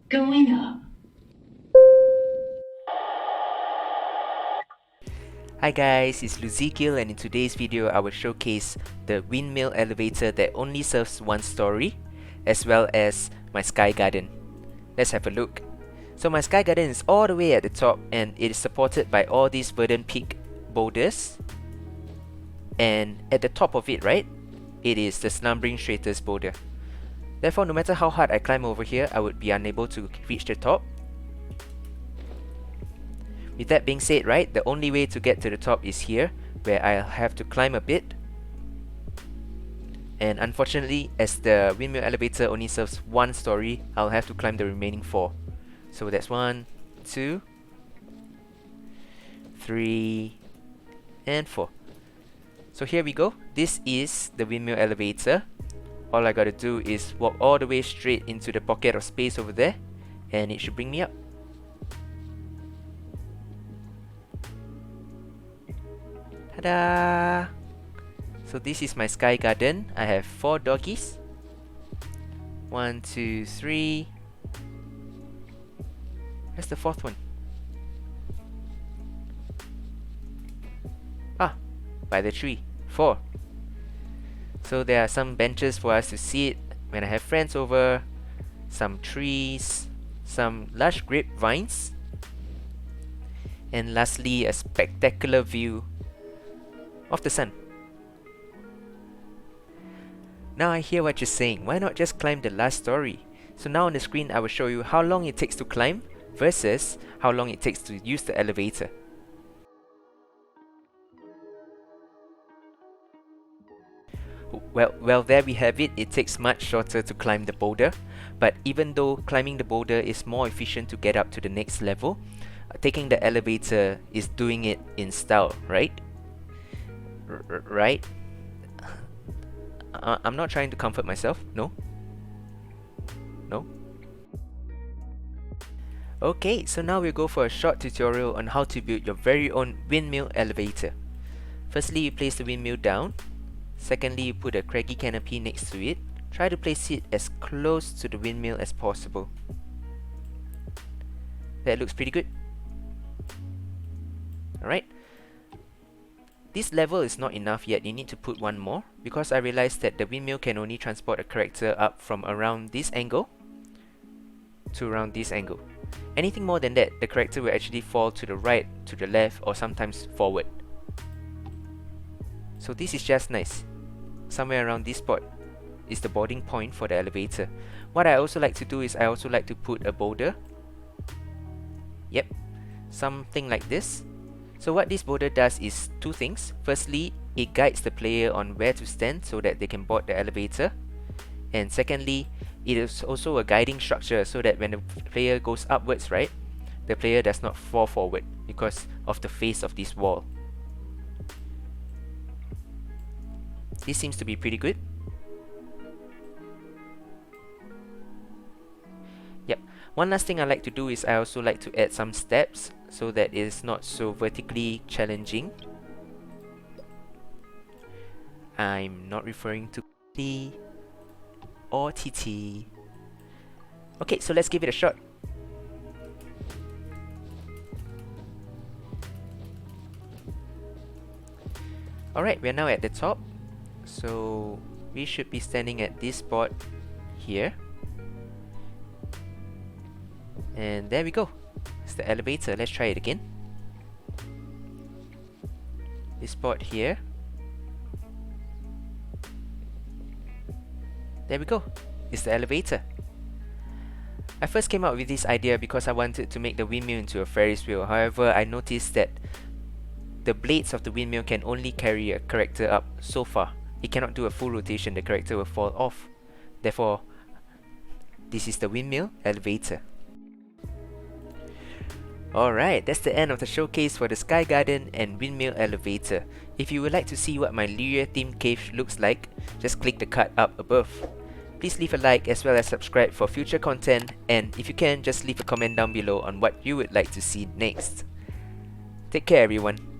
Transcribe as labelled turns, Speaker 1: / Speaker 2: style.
Speaker 1: Going up.
Speaker 2: Hi guys, it's Luzekiel, and in today's video I will showcase the windmill elevator that only serves one story, as well as my sky garden. Let's have a look. So my sky garden is all the way at the top, and it is supported by all these verdant peak boulders. And at the top of it, right, it is the slumbering Stratus boulder. Therefore, no matter how hard I climb over here, I would be unable to reach the top. With that being said, right, the only way to get to the top is here, where I'll have to climb a bit. And unfortunately, as the windmill elevator only serves one story, I'll have to climb the remaining 4. So that's 1, 2, 3, and 4. So here we go. This is the windmill elevator. All I gotta do is walk all the way straight into the pocket of space over there, and it should bring me up. Ta-da! So this is my sky garden. I have 4 doggies. 1, 2, 3. Where's the 4th one? Ah, by the tree. 4. So there are some benches for us to sit when I have friends over, some trees, some lush grapevines, and lastly a spectacular view of the sun. Now I hear what you're saying, why not just climb the last story? So now on the screen I will show you how long it takes to climb versus how long it takes to use the elevator. Well, there we have it. It takes much shorter to climb the boulder, but even though climbing the boulder is more efficient to get up to the next level, taking the elevator is doing it in style, right? Right? I'm not trying to comfort myself, no? No? Okay, so now we'll go for a short tutorial on how to build your very own windmill elevator. Firstly, you place the windmill down. Secondly, you put a craggy canopy next to it. Try to place it as close to the windmill as possible. That looks pretty good. Alright. This level is not enough yet, you need to put one more, because I realized that the windmill can only transport a character up from around this angle to around this angle. Anything more than that, the character will actually fall to the right, to the left, or sometimes forward. So this is just nice. Somewhere around this spot is the boarding point for the elevator. What I also like to do is I also like to put a boulder. Yep, something like this. So what this boulder does is 2 things. Firstly, it guides the player on where to stand so that they can board the elevator. And secondly, it is also a guiding structure so that when the player goes upwards, right, the player does not fall forward because of the face of this wall. This seems to be pretty good. Yep. One last thing I like to do is I also like to add some steps so that it is not so vertically challenging. I'm not referring to T or TT. Okay, so let's give it a shot. Alright, we're now at the top. So we should be standing at this spot here. And there we go. It's the elevator. Let's try it again. This spot here. There we go. It's the elevator. I first came up with this idea because I wanted to make the windmill into a Ferris wheel. However, I noticed that the blades of the windmill can only carry a character up so far. It cannot do a full rotation, the character will fall off. Therefore, this is the windmill elevator. Alright, that's the end of the showcase for the Sky Garden and Windmill Elevator. If you would like to see what my Lyria themed cave looks like, just click the card up above. Please leave a like as well as subscribe for future content, and if you can, just leave a comment down below on what you would like to see next. Take care everyone.